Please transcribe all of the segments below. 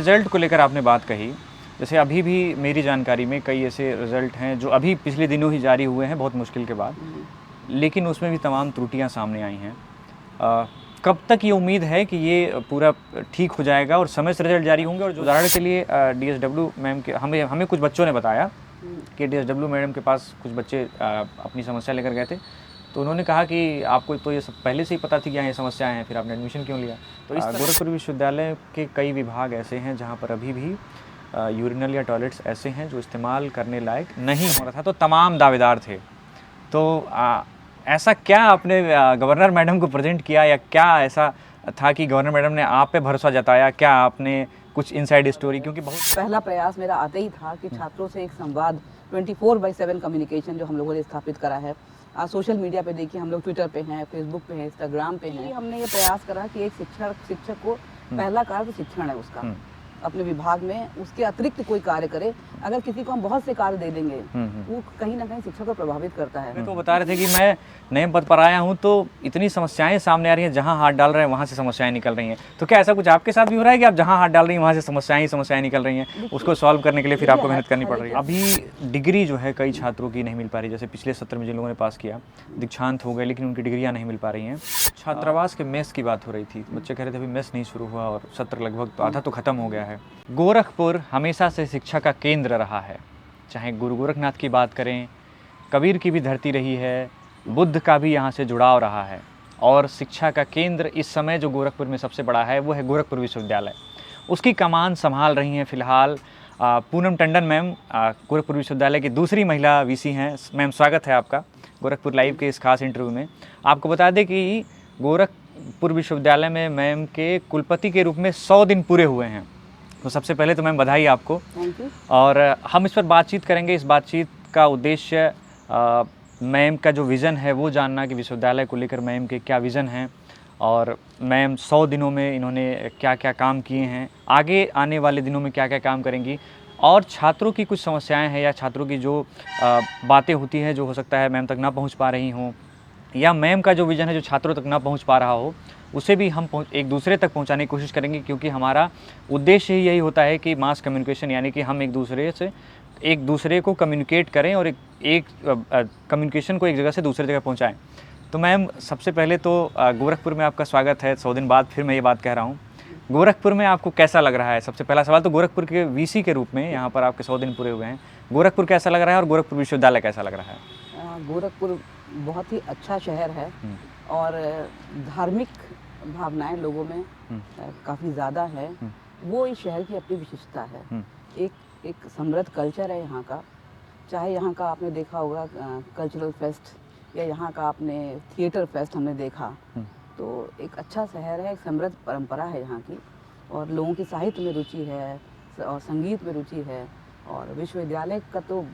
Result को लेकर आपने बात कही, जैसे अभी भी मेरी जानकारी में कई ऐसे रिज़ल्ट हैं जो अभी पिछले दिनों ही जारी हुए हैं बहुत मुश्किल के बाद, लेकिन उसमें भी तमाम त्रुटियां सामने आई हैं। कब तक ये उम्मीद है कि ये पूरा ठीक हो जाएगा और समय से रिज़ल्ट जारी होंगे? और जो उदाहरण के लिए डीएसडब्ल्यू मैम के हमें हमें कुछ बच्चों ने बताया कि डीएसडब्ल्यू मैडम के पास कुछ बच्चे अपनी समस्या लेकर गए थे, तो उन्होंने कहा कि आपको तो ये सब पहले से ही पता थी कि यहाँ ये समस्याएँ हैं, फिर आपने एडमिशन क्यों लिया? तो इस गोरखपुर विश्वविद्यालय के कई विभाग ऐसे हैं जहाँ पर अभी भी यूरिनल या टॉयलेट्स ऐसे हैं जो इस्तेमाल करने लायक नहीं हो रहा था, तो तमाम दावेदार थे। तो ऐसा क्या आपने गवर्नर मैडम को प्रेजेंट किया या क्या ऐसा था कि गवर्नर मैडम ने आप पे भरोसा जताया? क्या आपने कुछ इनसाइड स्टोरी, क्योंकि बहुत पहला प्रयास मेरा आते ही था कि छात्रों से एक संवाद 24/7 कम्युनिकेशन जो हम लोगों ने स्थापित करा है। आज सोशल मीडिया पे देखिए, हम लोग ट्विटर पे हैं, फेसबुक पे हैं, इंस्टाग्राम पे हैं। हमने ये प्रयास करा कि एक शिक्षक को पहला कार्य तो शिक्षण है उसका, अपने विभाग में उसके अतिरिक्त कोई कार्य करे। अगर किसी को हम बहुत से कार्य दे देंगे वो कहीं ना कहीं शिक्षा को प्रभावित करता है। तो बता रहे थे कि मैं नए पद पर आया हूँ तो इतनी समस्याएं सामने आ रही हैं, जहाँ हाथ डाल रहे हैं वहाँ से समस्याएं निकल रही हैं। तो क्या ऐसा कुछ आपके साथ भी हो रहा है कि आप जहाँ हाथ डाल रही हैं वहाँ से समस्याएं निकल रही हैं, उसको सॉल्व करने के लिए फिर आपको मेहनत करनी पड़ रही है? अभी डिग्री जो है कई छात्रों की नहीं मिल पा रही, जैसे पिछले सत्र में जिन लोगों ने पास किया दीक्षांत हो गए, लेकिन उनकी डिग्रियाँ नहीं मिल पा रही हैं। छात्रावास के मेस की बात हो रही थी, बच्चे कह रहे थे अभी मेस नहीं शुरू हुआ और सत्र लगभग तो आधा तो खत्म हो गया है। गोरखपुर हमेशा से शिक्षा का केंद्र रहा है, चाहे गुरु गोरखनाथ की बात करें, कबीर की भी धरती रही है, बुद्ध का भी यहाँ से जुड़ाव रहा है। और शिक्षा का केंद्र इस समय जो गोरखपुर में सबसे बड़ा है वो है गोरखपुर विश्वविद्यालय। उसकी कमान संभाल रही हैं फिलहाल पूनम टंडन मैम, गोरखपुर विश्वविद्यालय की दूसरी महिला वीसी हैं। मैम, स्वागत है आपका गोरखपुर लाइव के इस खास इंटरव्यू में। आपको बता दें कि गोरखपुर विश्वविद्यालय में मैम के कुलपति के रूप में 100 दिन पूरे हुए हैं। तो सबसे पहले तो मैम बधाई आपको। Thank you. और हम इस पर बातचीत करेंगे। इस बातचीत का उद्देश्य मैम का जो विज़न है वो जानना कि विश्वविद्यालय को लेकर मैम के क्या विज़न हैं और मैम 100 दिनों में इन्होंने क्या क्या काम किए हैं, आगे आने वाले दिनों में क्या क्या काम करेंगी, और छात्रों की कुछ समस्याएं हैं या छात्रों की जो बातें होती हैं जो हो सकता है मैम तक ना पहुंच पा रही हों, या मैम का जो विज़न है जो छात्रों तक ना पहुंच पा रहा हो, उसे भी हम एक दूसरे तक पहुंचाने की कोशिश करेंगे। क्योंकि हमारा उद्देश्य ही यही होता है कि मास कम्युनिकेशन, यानी कि हम एक दूसरे को कम्युनिकेट करें और एक कम्युनिकेशन को एक जगह से दूसरी जगह पहुंचाएं। तो मैम, सबसे पहले तो गोरखपुर में आपका स्वागत है। 100 दिन बाद फिर मैं ये बात कह रहा हूँ, गोरखपुर में आपको कैसा लग रहा है? सबसे पहला सवाल तो गोरखपुर के वीसी के रूप में, यहाँ पर आपके 100 दिन पूरे हुए हैं, गोरखपुर कैसा लग रहा है और गोरखपुर विश्वविद्यालय कैसा लग रहा है? गोरखपुर बहुत ही अच्छा शहर है और धार्मिक भावनाएं लोगों में काफ़ी ज़्यादा है। वो इस शहर की अपनी विशेषता है। एक समृद्ध कल्चर है यहाँ का। चाहे यहाँ का आपने देखा होगा कल्चरल फेस्ट या यहाँ का आपने थिएटर फेस्ट हमने देखा, तो एक अच्छा शहर है, एक समृद्ध परंपरा है यहाँ की, और लोगों की साहित्य में रुचि है और संगीत में रुचि है। और विश्वविद्यालय का तो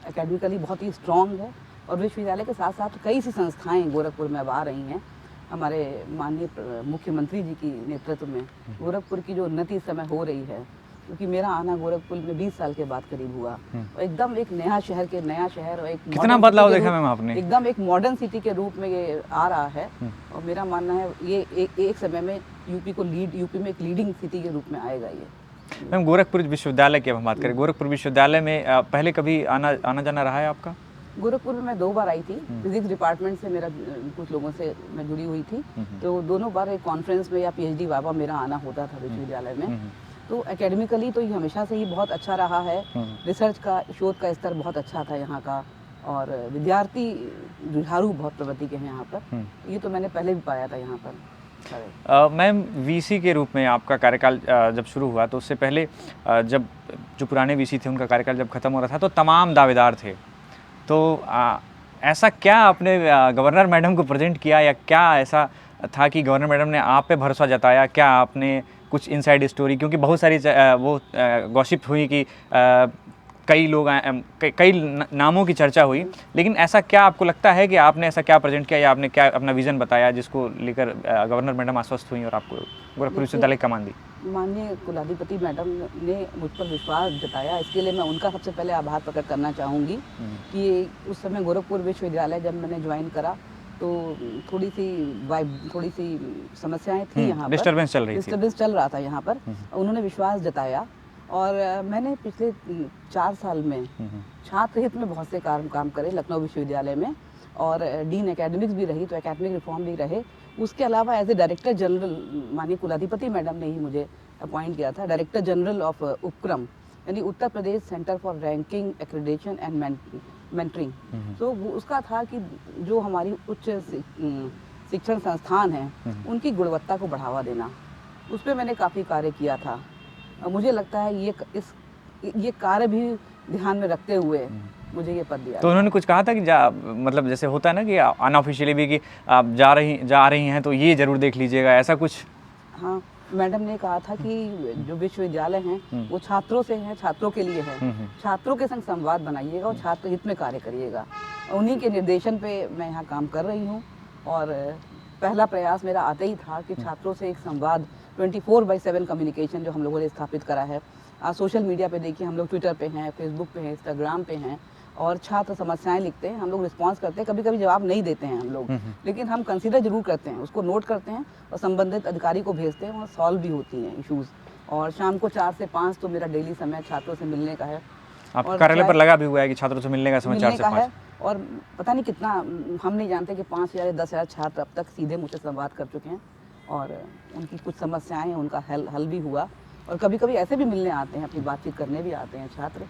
एकेडमिकली बहुत ही स्ट्रॉन्ग है, और विश्वविद्यालय के साथ साथ कई सी संस्थाएं गोरखपुर में अब आ रही हैं। हमारे माननीय मुख्यमंत्री जी की नेतृत्व में गोरखपुर की जो उन्नति इस समय हो रही है, क्योंकि मेरा आना गोरखपुर में 20 साल के बाद करीब हुआ, और एकदम एक नया शहर और एक कितना बदलाव देखा मैम आपने? एकदम एक मॉडर्न सिटी के रूप में ये आ रहा है। और मेरा मानना है ये एक समय में यूपी में एक लीडिंग सिटी के रूप में आएगा ये। मैम, गोरखपुर विश्वविद्यालय की हम बात करें, गोरखपुर विश्वविद्यालय में पहले कभी आना जाना रहा है आपका? गोरखपुर में मैं 2 बार आई थी। फिजिक्स डिपार्टमेंट से मेरा कुछ लोगों से मैं जुड़ी हुई थी, तो दोनों बार एक कॉन्फ्रेंस में या पीएचडी वाबा मेरा आना होता था विश्वविद्यालय में। तो एकेडमिकली तो ये हमेशा से ही बहुत अच्छा रहा है। रिसर्च का, शोध का स्तर बहुत अच्छा था यहाँ का, और विद्यार्थी जुझारू बहुत प्रवृत्ति के हैं यहाँ पर। ये तो मैंने पहले भी पाया था यहाँ पर। मैम, वीसी के रूप में आपका कार्यकाल जब शुरू हुआ, तो उससे पहले जब जो पुराने वीसी थे उनका कार्यकाल जब खत्म हो रहा था तो तमाम दावेदार थे। तो ऐसा क्या आपने गवर्नर मैडम को प्रेजेंट किया या क्या ऐसा था कि गवर्नर मैडम ने आप पे भरोसा जताया? क्या आपने कुछ इनसाइड स्टोरी, क्योंकि बहुत सारी गॉसिप हुई कि कई लोग कई नामों की चर्चा हुई, लेकिन ऐसा क्या आपको लगता है कि आपने ऐसा क्या प्रेजेंट किया या आपने क्या अपना विज़न बताया जिसको लेकर गवर्नर मैडम आश्वस्त हुई और आपको गोरखपुर विश्वविद्यालय कमान दी? माननीय कुलाधिपति मैडम ने मुझ पर विश्वास जताया, इसके लिए मैं उनका सबसे पहले आभार प्रकट करना चाहूँगी कि उस समय गोरखपुर विश्वविद्यालय जब मैंने ज्वाइन करा तो थोड़ी सी समस्याएं थी यहाँ पर, डिस्टर्बेंस चल रही थी। डिस्टर्बेंस चल रहा था यहाँ पर। उन्होंने विश्वास जताया और मैंने पिछले 4 साल में छात्र हित में बहुत से काम करे लखनऊ विश्वविद्यालय में, और डीन एकेडमिक्स भी रही, तो एकेडमिक रिफॉर्म भी रहे। उसके अलावा एज ए डायरेक्टर जनरल माननीय कुलाधिपति मैडम ने ही मुझे अपॉइंट किया था, डायरेक्टर जनरल ऑफ उपक्रम, यानी Uttar Pradesh centre for ranking accreditation and mentoring. तो उसका था कि जो हमारी उच्च शिक्षण संस्थान हैं उनकी गुणवत्ता को बढ़ावा देना, उस पर मैंने काफ़ी कार्य किया था। मुझे लगता है ये कार्य भी ध्यान में रखते हुए मुझे ये पद दिया। तो उन्होंने कुछ कहा था कि मतलब जैसे होता है ना कि अनऑफिशियली भी कि आप जा रही हैं तो ये जरूर देख लीजिएगा, ऐसा कुछ? हाँ, मैडम ने कहा था कि जो विश्वविद्यालय हैं वो छात्रों से हैं, छात्रों के लिए है, छात्रों के संग संवाद बनाइएगा और छात्र हित में कार्य करिएगा। उन्हीं के निर्देशन पे मैं यहाँ काम कर रही हूँ, और पहला प्रयास मेरा आते ही था कि छात्रों से एक संवाद 24/7 कम्युनिकेशन जो हम लोगों ने स्थापित करा है। सोशल मीडिया पे देखिए, हम लोग ट्विटर पे हैं, फेसबुक पे हैं, इंस्टाग्राम पे हैं, और छात्र समस्याएं लिखते हैं, हम लोग रिस्पांस करते हैं। कभी कभी जवाब नहीं देते हैं हम लोग, लेकिन हम कंसीडर जरूर करते हैं, उसको नोट करते हैं और संबंधित अधिकारी को भेजते हैं और सॉल्व भी होती हैं इश्यूज़। और शाम को 4 से 5 तो मेरा डेली समय छात्रों से मिलने का है। आप कार्यालय पर लगा भी हुआ है कि छात्रों से मिलने का समय 4 से 5 और पता नहीं कितना, हम नहीं जानते कि 5,000 या 10,000 छात्र अब तक सीधे मुझसे संवाद कर चुके हैं, और उनकी कुछ समस्याएं हैं, उनका हल भी हुआ। और कभी कभी ऐसे भी मिलने आते हैं, अपनी बातचीत करने भी आते हैं छात्र।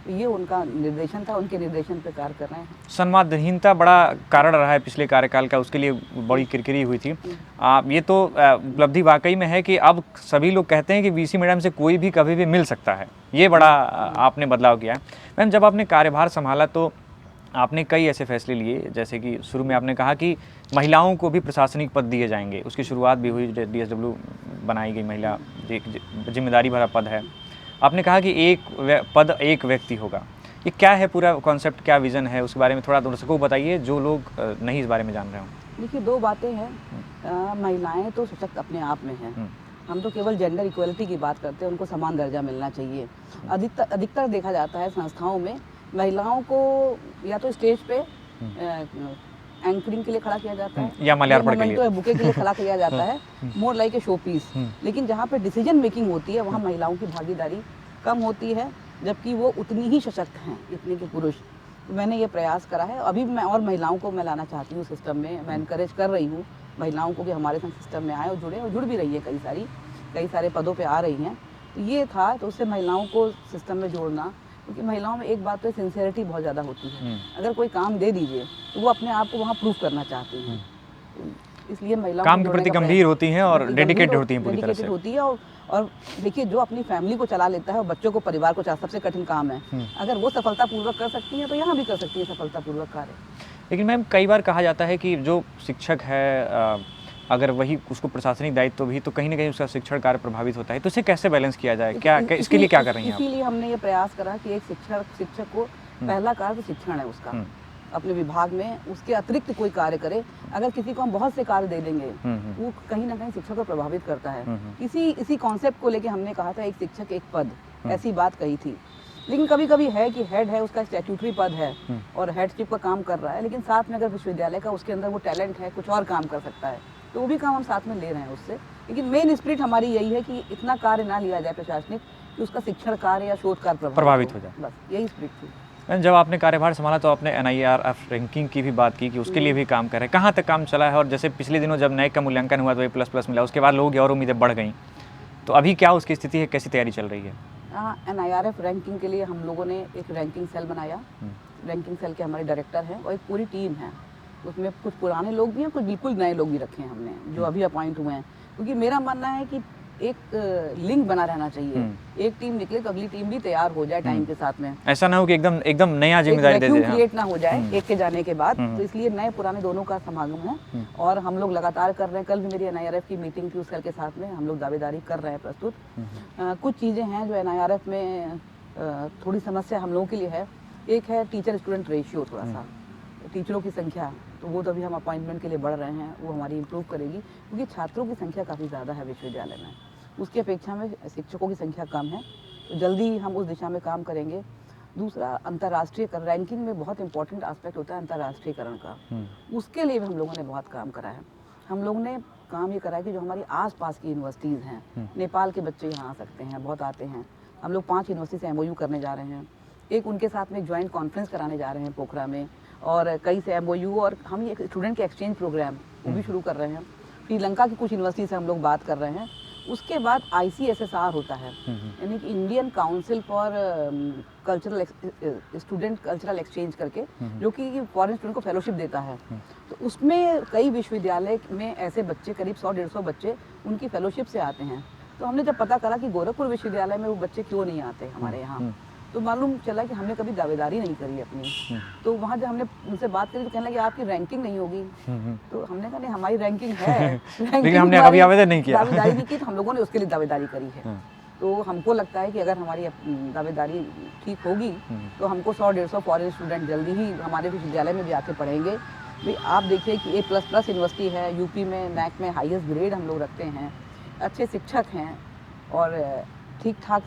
तो ये उनका निर्देशन था, उनके निर्देशन पर कार्य कर रहे हैं। संवादहीनता बड़ा कारण रहा है पिछले कार्यकाल का, उसके लिए बड़ी किरकिरी हुई थी। ये तो उपलब्धि वाकई में है कि अब सभी लोग कहते हैं कि वीसी मैडम से कोई भी कभी भी मिल सकता है, ये बड़ा आपने बदलाव किया है। मैम, जब आपने कार्यभार संभाला तो आपने कई ऐसे फैसले लिए, जैसे कि शुरू में आपने कहा कि महिलाओं को भी प्रशासनिक पद दिए जाएंगे, उसकी शुरुआत भी हुई, DSW बनाई गई, महिला जिम्मेदारी भरा पद है। आपने कहा कि एक पद एक व्यक्ति होगा, ये क्या है पूरा कॉन्सेप्ट, क्या विज़न है, उसके बारे में थोड़ा दर्शकों को बताइए जो लोग नहीं इस बारे में जान रहे हों। देखिए, 2 बातें हैं, महिलाएं तो सशक्त अपने आप में हैं, हम तो केवल जेंडर इक्वलिटी की बात करते हैं, उनको समान दर्जा मिलना चाहिए। अधिकतर देखा जाता है संस्थाओं में महिलाओं को या तो स्टेज पे एंकरिंग के लिए खड़ा किया जाता है, या माल्यार्पण के लिए, बुके के लिए खड़ा किया जाता है, more like a showpiece. लेकिन जहाँ पे डिसीजन मेकिंग होती है वहाँ महिलाओं की भागीदारी कम होती है, जबकि वो उतनी ही सशक्त हैं जितने के पुरुष। तो मैंने ये प्रयास करा है, अभी मैं और महिलाओं को मैं लाना चाहती हूँ सिस्टम में। मैं इनकरेज कर रही हूँ महिलाओं को कि हमारे संग सिस्टम में आए और जुड़े, और जुड़ भी रही है, कई सारे पदों पे आ रही हैं। तो ये था, तो उससे महिलाओं को सिस्टम में जोड़ना, क्योंकि महिलाओं में एक बात तो सिंसियरिटी बहुत ज़्यादा होती है। अगर कोई काम दे दीजिए तो वो अपने आप को वहाँ प्रूफ करना चाहती हैं, इसलिए महिलाओं काम के प्रति गंभीर होती हैं और डेडिकेटेड होती हैं पूरी तरह से। होती है। और देखिए, जो अपनी फैमिली को चला लेता है और बच्चों को, परिवार को चला, सबसे कठिन काम है। अगर वो सफलतापूर्वक कर सकती हैं तो यहाँ भी कर सकती है सफलतापूर्वक कार्य। लेकिन मैम, कई बार कहा जाता है कि जो शिक्षक है, अगर वही उसको प्रशासनिक दायित्व भी, तो कहीं ना कहीं उसका शिक्षण कार्य प्रभावित होता है, तो इसे कैसे बैलेंस किया जाए, क्या इसके लिए क्या कर रही हैं आप? इसीलिए हमने ये प्रयास करा कि एक शिक्षक को पहला कार्य शिक्षण है उसका, अपने विभाग में उसके अतिरिक्त कोई कार्य करे। अगर किसी को हम बहुत से कार्य दे देंगे वो कहीं ना कहीं शिक्षक को प्रभावित करता है। इसी कॉन्सेप्ट को लेके हमने कहा था एक शिक्षक एक पद, ऐसी बात कही थी। लेकिन कभी कभी है कि हेड है, उसका स्टैट्यूटरी पद है और हेडशिप का काम कर रहा है, लेकिन साथ में अगर विश्वविद्यालय का उसके अंदर वो टैलेंट है, कुछ और काम कर सकता है, तो वो भी काम हम साथ में ले रहे हैं उससे। लेकिन मेन स्पिरिट हमारी यही है कि इतना कार्य ना लिया जाए प्रशासनिक कि उसका शिक्षण कार्य या शोध कार्य प्रभावित हो जाए, बस यही स्पिरिट थी। जब आपने कार्यभार संभाला तो आपने NIRF रैंकिंग की भी बात की कि उसके लिए भी काम कर रहे हैं, कहाँ तक काम चला है? और जैसे पिछले दिनों जब NAAC का मूल्यांकन हुआ तो A++ मिला, उसके बाद लोगों की और उम्मीदें बढ़ गई, तो अभी क्या उसकी स्थिति है, कैसी तैयारी चल रही है? NIRF रैंकिंग के लिए हम लोगों ने एक रैंकिंग सेल बनाया। रैंकिंग सेल के हमारे डायरेक्टर हैं और एक पूरी टीम है, उसमें कुछ पुराने लोग भी हैं, कुछ बिल्कुल नए लोग भी रखे हैं हमने, जो अभी अपॉइंट हुए हैं। क्योंकि मेरा मानना है कि एक लिंक बना रहना चाहिए, एक टीम निकले तो अगली टीम भी तैयार हो जाए टाइम के साथ में, ऐसा ना हो कि एकदम नया जिम्मेदारी दे दे, क्रिएट ना हो जाए एक के जाने के बाद। तो इसलिए नए पुराने दोनों का समागम है और हम लोग लगातार कर रहे हैं। कल भी मेरी NIRF की मीटिंग थी, उस सेल के साथ में हम लोग दावेदारी कर रहे हैं प्रस्तुत। कुछ चीज़ें हैं जो NIRF में थोड़ी समस्या हम लोगों के लिए है। एक है टीचर स्टूडेंट रेशियो, थोड़ा सा टीचरों की संख्या, तो वो तो अभी हम अपॉइंटमेंट के लिए बढ़ रहे हैं, वो हमारी इम्प्रूव करेगी, क्योंकि छात्रों की संख्या काफ़ी ज़्यादा है विश्वविद्यालय में, उसकी अपेक्षा में शिक्षकों की संख्या कम है। तो जल्दी हम उस दिशा में काम करेंगे। दूसरा अंतर्राष्ट्रीयकरण, रैंकिंग में बहुत इंपॉर्टेंट एस्पेक्ट होता है अंतर्राष्ट्रीयकरण का। उसके लिए भी हम लोगों ने बहुत काम करा है। हम लोगों ने काम ये करा है कि जो हमारी आसपास की यूनिवर्सिटीज़ हैं, नेपाल के बच्चे यहाँ आ सकते हैं, बहुत आते हैं। हम लोग 5 यूनिवर्सिटी से MOU करने जा रहे हैं। एक उनके साथ में एक ज्वाइंट कॉन्फ्रेंस कराने जा रहे हैं पोखरा में, और कई से MOU, और हम ये स्टूडेंट के एक्सचेंज प्रोग्राम वो भी शुरू कर रहे हैं। श्रीलंका की कुछ यूनिवर्सिटी से हम लोग बात कर रहे हैं। उसके बाद ICSSR होता है, यानी कि Indian council for cultural student cultural exchange करके, जो कि फॉरेन स्टूडेंट को फेलोशिप देता है। तो उसमें कई विश्वविद्यालय में ऐसे बच्चे, करीब 100-150 बच्चे उनकी फेलोशिप से आते हैं। तो हमने जब पता करा कि गोरखपुर विश्वविद्यालय में वो बच्चे क्यों नहीं आते हमारे यहाँ, तो मालूम चला कि हमने कभी दावेदारी नहीं करी अपनी। तो वहाँ जब हमने उनसे बात करी तो कहने लगे आपकी रैंकिंग नहीं होगी। तो हमने कहा नहीं, हमारी रैंकिंग है, लेकिन हमने कभी आवेदन नहीं किया, दावेदारी नहीं की, तो हम लोगों ने उसके लिए दावेदारी करी है। तो हमको लगता है कि अगर हमारी दावेदारी ठीक होगी तो हमको 100-150 फॉरेन स्टूडेंट जल्दी ही हमारे विश्वविद्यालय में भी आके पढ़ेंगे। भाई आप देखिए कि A++ यूनिवर्सिटी है, यूपी में NAC में हाईएस्ट ग्रेड हम लोग रखते हैं, अच्छे शिक्षक हैं, और ठीक ठाक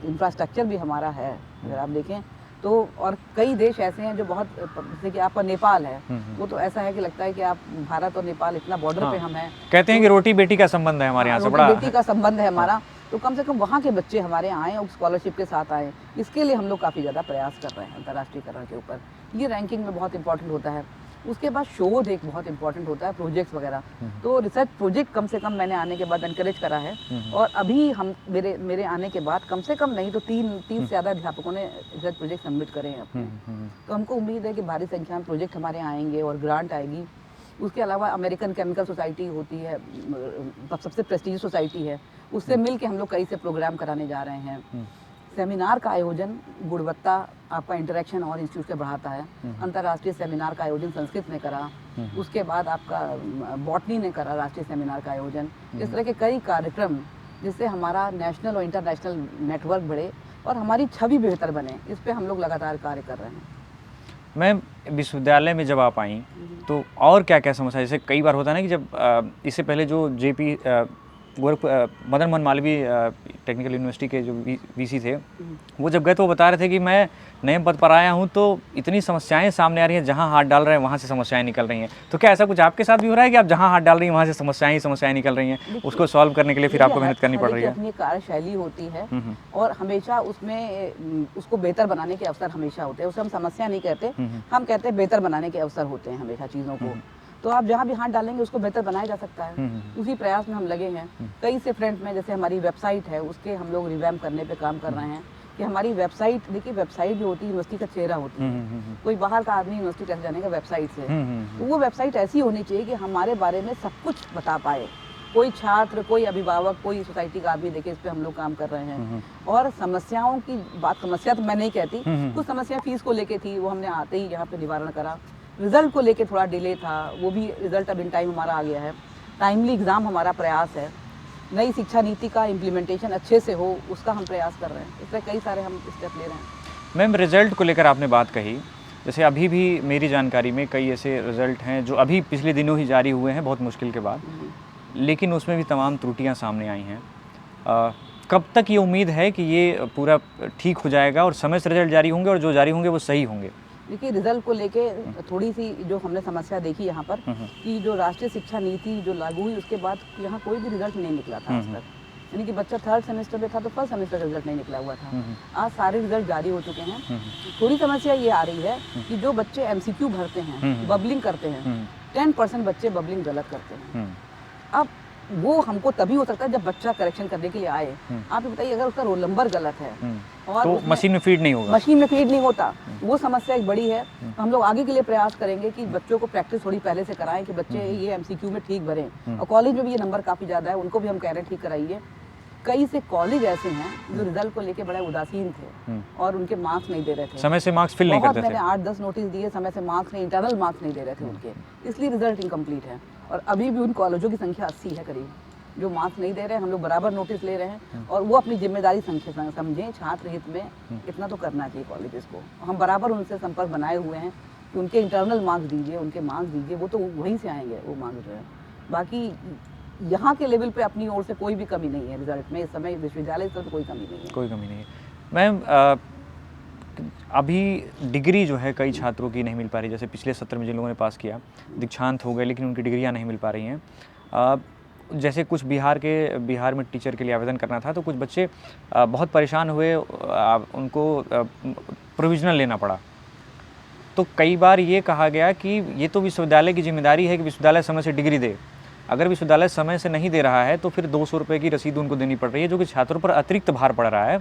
इंफ्रास्ट्रक्चर भी हमारा है अगर आप देखें तो। और कई देश ऐसे हैं जो बहुत, जैसे कि आपका नेपाल है, वो तो ऐसा है कि लगता है कि आप, भारत और नेपाल इतना बॉर्डर पे हम हैं, कहते हैं कि रोटी बेटी का संबंध है हमारे यहाँ से, बड़ा रोटी बेटी का संबंध है हमारा। तो कम से कम वहाँ के बच्चे हमारे आएँ और स्कॉलरशिप के साथ आएँ, इसके लिए हम लोग काफ़ी ज़्यादा प्रयास कर रहे हैं अंतर्राष्ट्रीयकरण के ऊपर। ये रैंकिंग में बहुत इंपॉर्टेंट होता है। उसके बाद शोध एक बहुत इंपॉर्टेंट होता है, प्रोजेक्ट्स वगैरह। तो रिसर्च प्रोजेक्ट कम से कम मैंने आने के बाद एनकरेज करा है, और अभी हम मेरे आने के बाद कम से कम नहीं तो 3 से ज़्यादा अध्यापकों ने रिसर्च प्रोजेक्ट सबमिट करे हैं अपने। तो हमको उम्मीद है कि भारी संख्या में प्रोजेक्ट हमारे आएंगे और ग्रांट आएगी। उसके अलावा अमेरिकन केमिकल सोसाइटी होती है, सबसे प्रेस्टीजियस सोसाइटी है, उससे मिल के हम लोग कई से प्रोग्राम कराने जा रहे हैं। सेमिनार का आयोजन, गुणवत्ता आपका इंटरेक्शन और इंस्टीट्यूट से बढ़ाता है। अंतर्राष्ट्रीय सेमिनार का आयोजन संस्कृत ने करा, उसके बाद आपका बॉटनी ने करा राष्ट्रीय सेमिनार का आयोजन। इस तरह के कई कार्यक्रम जिससे हमारा नेशनल और इंटरनेशनल नेटवर्क बढ़े और हमारी छवि बेहतर बने, इस पे हम लोग लगातार कार्य कर रहे हैं। मैम, विश्वविद्यालय में जब आप आई तो और क्या क्या समस्या, जैसे कई बार होता है ना कि जब इससे पहले जो JP Madan Mohan Malviya technical university के जो VC थे, वो जब गए तो वो बता रहे थे कि मैं नए पद पर आया हूँ तो इतनी समस्याएं सामने आ रही हैं, जहाँ हाथ डाल रहे हैं वहाँ से समस्याएं निकल रही हैं। तो क्या ऐसा कुछ आपके साथ भी हो रहा है कि आप जहाँ हाथ डाल रही हैं वहाँ से समस्याएं निकल रही हैं, उसको सॉल्व करने के लिए फिर आपको मेहनत करनी पड़ रही है? अपनी कार्यशैली होती है और हमेशा उसमें उसको बेहतर बनाने के अवसर हमेशा होते हैं। उसे हम समस्या नहीं कहते, हम कहते हैं बेहतर बनाने के अवसर होते हैं हमेशा चीज़ों को। तो आप जहाँ भी हाथ डालेंगे उसको बेहतर बनाया जा सकता है। उसी प्रयास में हम लगे हैं। कई से फ्रंट में, जैसे हमारी वेबसाइट है उसके हम लोग रिवैम्प करने पे काम कर रहे हैं कि हमारी वेबसाइट, देखिए वेबसाइट जो होती है यूनिवर्सिटी का चेहरा होती है। कोई बाहर का आदमी यूनिवर्सिटी कैसे जानेगा वेबसाइट से? तो वो वेबसाइट ऐसी होनी चाहिए कि हमारे बारे में सब कुछ बता पाए। कोई छात्र, कोई अभिभावक, कोई सोसाइटी का आदमी देखे, इस पे हम लोग काम कर रहे हैं। और समस्याओं की बात, समस्या तो मैं नहीं कहती, कुछ समस्या फीस को लेके थी, वो हमने आते ही यहाँ पे निवारण करा। रिजल्ट को लेके थोड़ा डिले था, वो भी रिजल्ट अब इन टाइम हमारा आ गया है। टाइमली एग्ज़ाम हमारा प्रयास है। नई शिक्षा नीति का इम्प्लीमेंटेशन अच्छे से हो, उसका हम प्रयास कर रहे हैं। इस तरह कई सारे हम स्टेप ले रहे हैं। मैम, रिजल्ट को लेकर आपने बात कही, जैसे अभी भी मेरी जानकारी में कई ऐसे रिजल्ट हैं जो अभी पिछले दिनों ही जारी हुए हैं, बहुत मुश्किल के बाद, लेकिन उसमें भी तमाम त्रुटियां सामने आई हैं। कब तक ये उम्मीद है कि ये पूरा ठीक हो जाएगा और समय से रिजल्ट जारी होंगे और जो जारी होंगे वो सही होंगे? देखिए, रिजल्ट को लेके थोड़ी सी जो हमने समस्या देखी यहाँ पर कि जो राष्ट्रीय शिक्षा नीति जो लागू हुई उसके बाद यहाँ कोई भी रिजल्ट नहीं निकला था आज तक। यानी कि बच्चा 3rd सेमेस्टर में था तो 1st सेमेस्टर का रिजल्ट नहीं निकला हुआ था। आज सारे रिजल्ट जारी हो चुके हैं। थोड़ी समस्या ये आ रही है कि जो बच्चे MCQ भरते हैं, बबलिंग करते हैं, 10% बच्चे बबलिंग गलत करते हैं। अब वो हमको तभी हो सकता है जब बच्चा करेक्शन करने के लिए आए। आप बताइए, अगर उसका रोल नंबर गलत है और तो मशीन में फीड नहीं होगा, मशीन में फीड नहीं होता, वो समस्या एक बड़ी है। हम लोग आगे के लिए प्रयास करेंगे कि बच्चों को प्रैक्टिस थोड़ी पहले से कराएं कि बच्चे ये MCQ में ठीक भरें। और कॉलेज में भी ये नंबर काफ़ी ज़्यादा है, उनको भी हम कह रहे हैं ठीक कराइए। कई से कॉलेज ऐसे हैं जो रिजल्ट को लेके बड़े उदासीन थे और उनके मार्क्स नहीं दे रहे थे, समय से मार्क्स फिल नहीं करते थे। मैंने 8-10 नोटिस दिए, समय से मार्क्स नहीं, इंटरनल मार्क्स नहीं दे रहे थे उनके, इसलिए रिजल्ट इनकम्प्लीट है। और अभी भी उन कॉलेजों की संख्या 80 है करीब जो मार्क्स नहीं दे रहे हैं। हम लोग बराबर नोटिस ले रहे हैं और वो अपनी जिम्मेदारी समझें, छात्र हित में इतना तो करना चाहिए कॉलेजेस को। हम बराबर उनसे संपर्क बनाए हुए हैं कि उनके इंटरनल मार्क्स दीजिए, उनके मार्क्स दीजिए, वो तो वहीं से आएंगे वो मार्क्स जो है। बाकी यहाँ के लेवल पे अपनी ओर से कोई भी कमी नहीं है रिजल्ट में इस समय, विश्वविद्यालय स्तर पर कोई कमी नहीं है। कोई कमी नहीं है। मैम, अभी डिग्री जो है कई छात्रों की नहीं मिल पा रही, जैसे पिछले सत्र में जिन लोगों ने पास किया दीक्षांत हो गए, लेकिन उनकी डिग्रियां नहीं मिल पा रही हैं। जैसे कुछ बिहार में टीचर के लिए आवेदन करना था, तो कुछ बच्चे बहुत परेशान हुए, उनको प्रोविज़नल लेना पड़ा। तो कई बार ये कहा गया कि ये तो विश्वविद्यालय की जिम्मेदारी है कि विश्वविद्यालय समय से डिग्री दे। अगर विश्वविद्यालय समय से नहीं दे रहा है तो फिर 200 रुपये की रसीद उनको देनी पड़ रही है, जो कि छात्रों पर अतिरिक्त भार पड़ रहा है।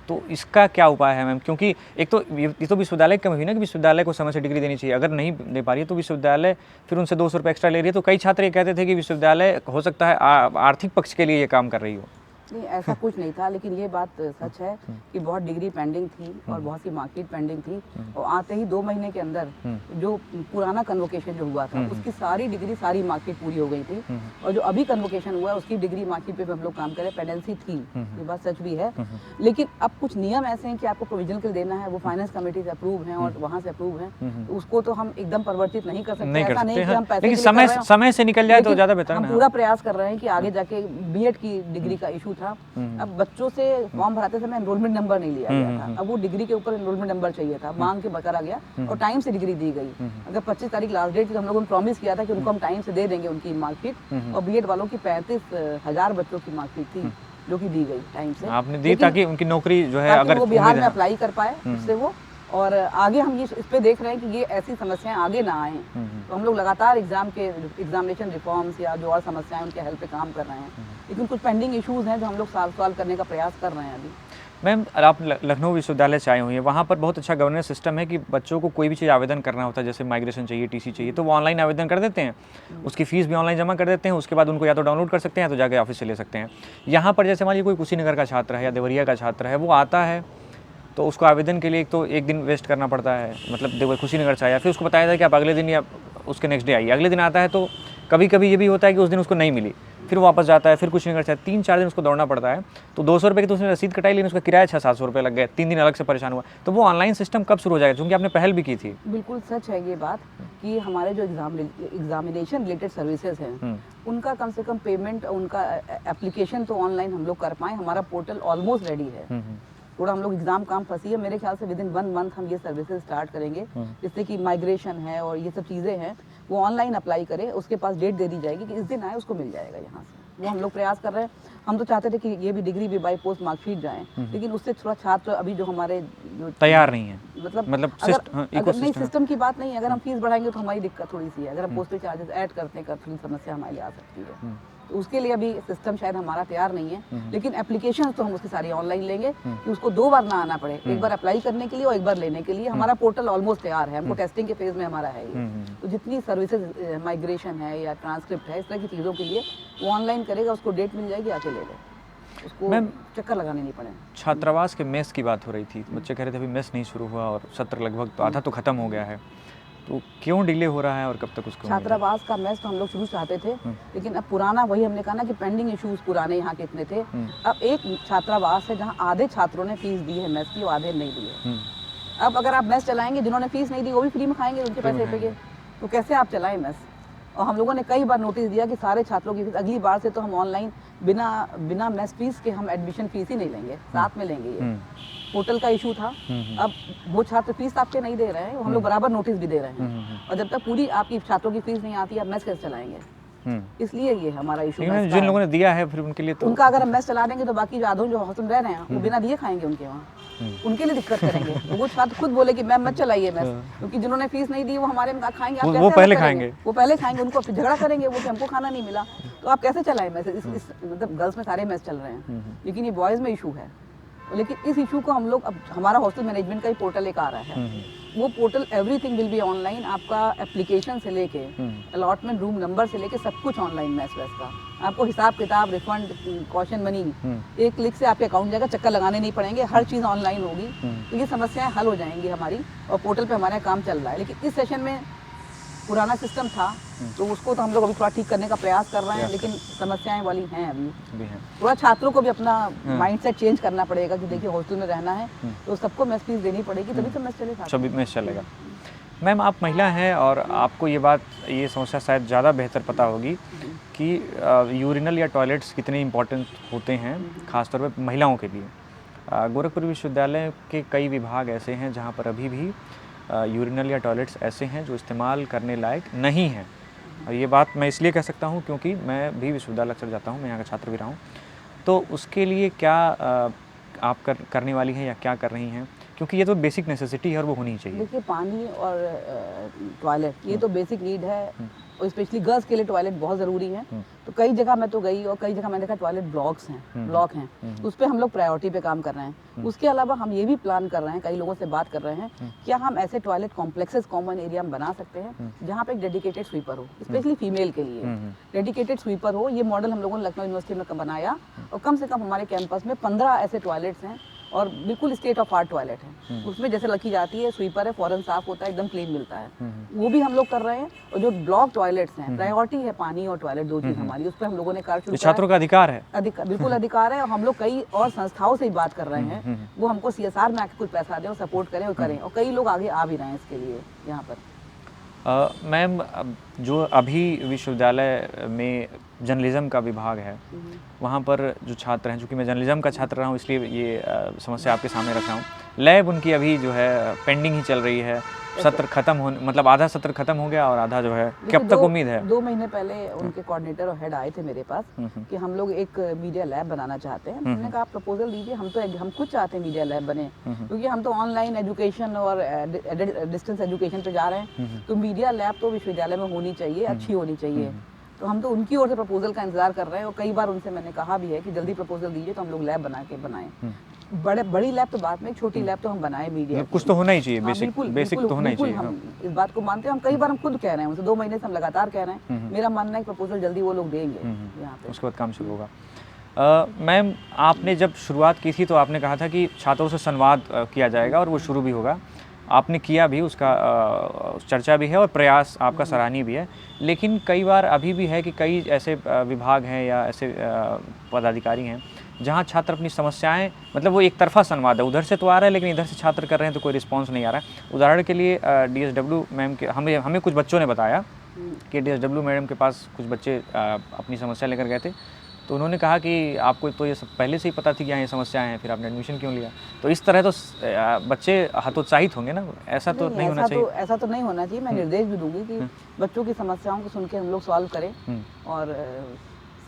तो इसका क्या उपाय है मैम? क्योंकि एक तो ये तो विश्वविद्यालय की कमी हुई ना कि विश्वविद्यालय को समय से डिग्री देनी चाहिए, अगर नहीं दे पा रही है तो विश्वविद्यालय फिर उनसे 200 रुपये एक्स्ट्रा ले रही है। तो कई छात्र ये कहते थे कि विश्वविद्यालय हो सकता है आर्थिक पक्ष के लिए ये काम कर रही हो। नहीं, ऐसा कुछ नहीं था, लेकिन ये बात सच है कि बहुत डिग्री पेंडिंग थी और बहुत सी मार्कशीट पेंडिंग थी, और आते ही 2 महीने के अंदर जो पुराना कन्वोकेशन जो हुआ था उसकी सारी डिग्री सारी मार्कशीट पूरी हो गई थी, और जो अभी कन्वोकेशन हुआ है उसकी डिग्री मार्कशीट पे भी हम लोग काम करें, पेंडेंसी थी, ये बात सच भी है। लेकिन अब कुछ नियम ऐसे हैं कि आपको प्रोविजनल के लिए देना है, वो फाइनेंस कमेटी से अप्रूव है और वहाँ से अप्रूव है, तो उसको तो हम एकदम परिवर्तित नहीं कर सकते। ऐसा नहीं कि हम पैसे लेकिन समय से निकल जाए तो ज़्यादा बेहतर है। हम पूरा प्रयास कर रहे हैं कि आगे जाके बीएड की डिग्री का इशू था, अब बच्चों से फॉर्म भराते समय एनरोलमेंट नंबर नहीं लिया गया था, अब वो डिग्री के ऊपर एनरोलमेंट नंबर चाहिए था, मांग के करा गया और टाइम से डिग्री दी गई। अगर 25 तारीख लास्ट डेट थी, हम लोगों ने प्रॉमिस किया था कि उनको हम टाइम से दे देंगे उनकी मार्कशीट, और बीएड वालों की 35,000 बच्चों की मार्कशीट थी जो कि दी गई टाइम से, आपने दी ताकि उनकी नौकरी जो है अगर वो बिहार में अप्लाई कर पाए उससे वो, और आगे हम ये इस पे देख रहे हैं कि ये ऐसी समस्याएं आगे ना आए, तो हम लोग लगातार एग्जामिनेशन रिफॉर्म्स या जो और समस्याएं उनके हेल्प पे काम कर रहे हैं, लेकिन कुछ पेंडिंग इश्यूज हैं जो हम लोग सॉल्व करने का प्रयास कर रहे हैं अभी। मैम, आप लखनऊ विश्वविद्यालय से आए हुई हैं, वहाँ पर बहुत अच्छा गवर्नेंस सिस्टम है कि बच्चों को कोई भी चीज़ आवेदन करना होता है, जैसे माइग्रेशन चाहिए, टीसी चाहिए, तो वो ऑनलाइन आवेदन कर देते हैं, उसकी फ़ीस भी ऑनलाइन जमा कर देते हैं, उसके बाद उनको या तो डाउनलोड कर सकते हैं तो जाके ऑफिस से ले सकते हैं। यहाँ पर जैसे मान लीजिए कोई कुशीनगर का छात्र है या देवरिया का छात्र है, वो आता है तो उसको आवेदन के लिए तो एक दिन वेस्ट करना पड़ता है, मतलब कुशीनगर से आया, फिर उसको बताया था कि आप अगले दिन या उसके नेक्स्ट डे आइए, अगले दिन आता है तो कभी कभी ये भी होता है कि उस दिन उसको नहीं मिली, फिर वापस जाता है, फिर कुशीनगर से 3-4 दिन उसको दौड़ना पड़ता है, तो 200 रुपये की तो उसने रसीद कटाई, लेकिन उसका किराया 600-700 रुपये लग गए, 3 दिन अलग से परेशान हुआ। तो वो ऑनलाइन सिस्टम कब शुरू हो जाएगा, क्योंकि आपने पहल भी की थी? बिल्कुल सच है ये बात कि हमारे जो एग्जामिनेशन रिलेटेड सर्विसेज हैं उनका कम से कम पेमेंट, उनका एप्लीकेशन तो ऑनलाइन हम लोग कर पाएँ, हमारा पोर्टल ऑलमोस्ट रेडी है। थोड़ा हम लोग एग्जाम काम फंसी है, मेरे ख्याल से विद इन 1 मंथ हम ये सर्विसेज स्टार्ट करेंगे, जिससे कि माइग्रेशन है और ये सब चीज़ें हैं वो ऑनलाइन अप्लाई करे, उसके पास डेट दे दी जाएगी कि इस दिन आए उसको मिल जाएगा यहाँ से, वो हम लोग प्रयास कर रहे हैं। हम तो चाहते थे कि ये भी डिग्री भी बाई पोस्ट मार्कशीट जाए, लेकिन उससे थोड़ा छात्र अभी जो हमारे जो तैयार नहीं है, मतलब अगर नहीं सिस्टम की बात नहीं है, अगर हम फीस बढ़ाएंगे तो हमारी दिक्कत थोड़ी सी है, अगर हम पोस्टल चार्जेस ऐड करते हैं थोड़ी समस्या हमारी आ सकती है, तो उसके लिए अभी सिस्टम शायद हमारा तैयार नहीं है, लेकिन एप्लीकेशन तो हम उसकी सारी ऑनलाइन लेंगे कि उसको 2 बार ना आना पड़े, एक बार अप्लाई करने के लिए और एक बार लेने के लिए। हमारा पोर्टल ऑलमोस्ट तैयार है, हमको टेस्टिंग के फेज में हमारा है ये, तो जितनी सर्विसेज माइग्रेशन है या ट्रांसक्रिप्ट है, इस तरह की चीज़ों के लिए वो ऑनलाइन करेगा, उसको डेट मिल जाएगी, आके ले ले, उसको चक्कर लगाने नहीं पड़े। छात्रावास के मेस की बात हो रही थी, बच्चे कह रहे थे अभी मेस नहीं शुरू हुआ और सत्र लगभग तो आधा तो खत्म हो गया है, तो क्यों डिले हो रहा है और कब तक उसको? छात्रावास का मेस तो हम लोग शुरू चाहते थे, लेकिन अब पुराना वही हमने कहा ना कि पेंडिंग इश्यूज पुराने यहाँ के इतने थे। अब एक छात्रावास है जहाँ आधे छात्रों ने फीस दी है मेस की और आधे नहीं दी है। अब अगर आप मेस चलाएंगे, जिन्होंने फीस नहीं दी वो भी फ्री में खाएंगे उनके पैसे पे, तो कैसे आप चलाएं मेस? और हम लोगों ने कई बार नोटिस दिया कि सारे छात्रों की फीस अगली बार से तो हम ऑनलाइन बिना मेस फीस के हम एडमिशन फीस ही नहीं लेंगे, साथ में लेंगे। ये पोर्टल का इशू था, अब वो छात्र फीस आपके नहीं दे रहे हैं, हम लोग बराबर नोटिस भी दे रहे हैं, और जब तक पूरी आपकी छात्रों की फीस नहीं आती आप मेस कैसे चलाएंगे? इसलिए ये हमारा इशू है। जिन लोगों ने दिया है फिर उनके लिए तो उनका अगर हम मेस चला देंगे तो बाकी जो आधों जो हॉस्टल रह रहे हैं वो बिना दिए खाएंगे उनके वहाँ, उनके लिए दिक्कत करेंगे। तो वो छात्र खुद बोले कि मैम मत चलाइए मेस, क्योंकि जिन्होंने फीस नहीं दी वो हमारे में खाएंगे, आप वो पहले खाएंगे, वो पहले खाएंगे, उनको फिर झगड़ा करेंगे वो कि हमको खाना नहीं मिला, तो आप कैसे चलाएं मेस? मतलब गर्ल्स में सारे मेस चल रहे हैं, लेकिन ये बॉयज़ में इशू है। लेकिन इस इशू को हम लोग, अब हमारा हॉस्टल मैनेजमेंट का ही पोर्टल एक आ रहा है, वो portal everything will be online, आपका एप्लीकेशन से लेके अलॉटमेंट रूम नंबर से लेके सब कुछ ऑनलाइन मैस वैस का, आपको हिसाब किताब, रिफंड, कॉशन मनी एक क्लिक से आपके अकाउंट जाएगा, चक्कर लगाने नहीं पड़ेंगे, हर चीज़ ऑनलाइन होगी, तो ये समस्याएं हल हो जाएंगी हमारी, और पोर्टल पे हमारा काम चल रहा है। लेकिन इस सेशन में पुराना सिस्टम था तो उसको तो हम लोग अभी थोड़ा ठीक करने का प्रयास कर रहे हैं, लेकिन समस्याएं वाली हैं अभी। थोड़ा छात्रों को भी अपना माइंडसेट चेंज करना पड़ेगा कि देखिए हॉस्टल में रहना है तो सबको मेस फीस देनी पड़ेगी, तभी तो मेस चलेगा, सभी मेस चलेगा। मैम, आप महिला हैं और आपको ये समस्या शायद ज़्यादा बेहतर पता होगी कि यूरिनल या टॉयलेट्स कितने इंपॉर्टेंट होते हैं खासतौर पर महिलाओं के लिए। गोरखपुर विश्वविद्यालय के कई विभाग ऐसे हैं जहाँ पर अभी भी यूरिनल या टॉयलेट्स ऐसे हैं जो इस्तेमाल करने लायक नहीं हैं। और ये बात मैं इसलिए कह सकता हूँ क्योंकि मैं भी विश्वविद्यालय अक्सर जाता हूँ, मैं यहाँ का छात्र भी रहा हूँ। तो उसके लिए क्या आप करने वाली हैं या क्या कर रही हैं, क्योंकि ये तो बेसिक नेसेसिटी है और वो होनी चाहिए। देखिए, पानी और टॉयलेट ये तो बेसिक नीड है, और स्पेशली गर्ल्स के लिए टॉयलेट बहुत ज़रूरी है। तो कई जगह मैं तो गई और कई जगह मैंने देखा टॉयलेट ब्लॉक हैं, उस पर हम लोग प्रायोरिटी पे काम कर रहे हैं। उसके अलावा हम ये भी प्लान कर रहे हैं, कई लोगों से बात कर रहे हैं, क्या हम ऐसे टॉयलेट कॉम्प्लेक्सेस कॉमन एरिया में बना सकते हैं जहाँ पे एक डेडिकेटेड स्वीपर हो, स्पेशली फीमेल के लिए डेडिकेटेड स्वीपर हो। ये मॉडल हम लोगों ने लखनऊ यूनिवर्सिटी में बनाया, और कम से कम हमारे कैंपस में 15 ऐसे टॉयलेट्स हैं और बिल्कुल स्टेट ऑफ आर्ट टॉयलेट है। उसमें जैसे रखी जाती है, स्वीपर है, फौरन साफ होता है, एकदम क्लीन मिलता है। वो भी हम लोग कर रहे हैं। और जो ब्लॉक टॉयलेट्स हैं, प्रायोरिटी है पानी और टॉयलेट, दो चीज हमारी, उस पर हम लोगों ने कार्य शुरू किया। छात्रों का अधिकार है, बिल्कुल अधिकार है। और हम लोग कई और संस्थाओं से भी बात कर रहे हैं, वो हमको CSR में आके कुछ पैसा दें और सपोर्ट करें और करें, और कई लोग आगे आ भी रहे हैं इसके लिए यहाँ पर। मैम, जो अभी विश्वविद्यालय में जर्नलिज्म का विभाग है, वहाँ पर जो छात्र हैं, चूँकि मैं जर्नलिज्म का छात्र रहा हूँ इसलिए ये समस्या आपके सामने रख रहा हूँ। लैब उनकी अभी जो है पेंडिंग ही चल रही है, सत्र खत्म होने मतलब आधा सत्र खत्म हो गया और आधा जो है, कब तक उम्मीद है? 2 महीने पहले उनके कोऑर्डिनेटर और हेड आए थे मेरे पास कि हम लोग एक मीडिया लैब बनाना चाहते हैं। मैंने कहा आप प्रपोजल दीजिए, हम खुद चाहते हैं मीडिया लैब बने, क्योंकि हम तो ऑनलाइन एजुकेशन और डिस्टेंस एजुकेशन पे जा रहे हैं। तो मीडिया लैब तो विश्वविद्यालय में होनी चाहिए, अच्छी होनी चाहिए। तो हम तो उनकी ओर से प्रपोजल का इंतजार कर रहे हैं, और कई बार उनसे मैंने कहा भी है कि जल्दी प्रपोजल दीजिए तो हम लोग लैब बनाएं। बड़ी लैब तो बाद में, एक छोटी लैब तो हम बनाए मीडिया। कुछ तो होना ही चाहिए, बिल्कुल तो होना ही चाहिए। हम इस बात को मानते हैं, हम कई बार हम खुद कह रहे हैं उनसे, 2 महीने से हम लगातार कह रहे हैं। मेरा मानना है प्रपोजल जल्दी वो लोग देंगे यहाँ पे, उसके बाद काम शुरू होगा। मैम, आपने जब शुरुआत की थी तो आपने कहा था कि छात्रों से संवाद किया जाएगा और वो शुरू भी होगा। आपने किया भी, उसका चर्चा भी है और प्रयास आपका सराहनीय भी है। लेकिन कई बार अभी भी है कि कई ऐसे विभाग हैं या ऐसे पदाधिकारी हैं जहाँ छात्र अपनी समस्याएं, मतलब वो एक तरफा संवाद है, उधर से तो आ रहा है लेकिन इधर से छात्र कर रहे हैं तो कोई रिस्पांस नहीं आ रहा है। उदाहरण के लिए DSW मैम के हमें कुछ बच्चों ने बताया कि DSW मैडम के पास कुछ बच्चे अपनी समस्या लेकर गए थे, तो उन्होंने कहा कि आपको तो ये सब पहले से ही पता थी कि यहाँ ये समस्याएं हैं, फिर आपने एडमिशन क्यों लिया? तो इस तरह तो बच्चे हतोत्साहित होंगे ना, ऐसा तो नहीं होना चाहिए। ऐसा तो नहीं होना चाहिए। मैं निर्देश भी दूंगी कि बच्चों की समस्याओं को सुन के हम लोग सॉल्व करें, और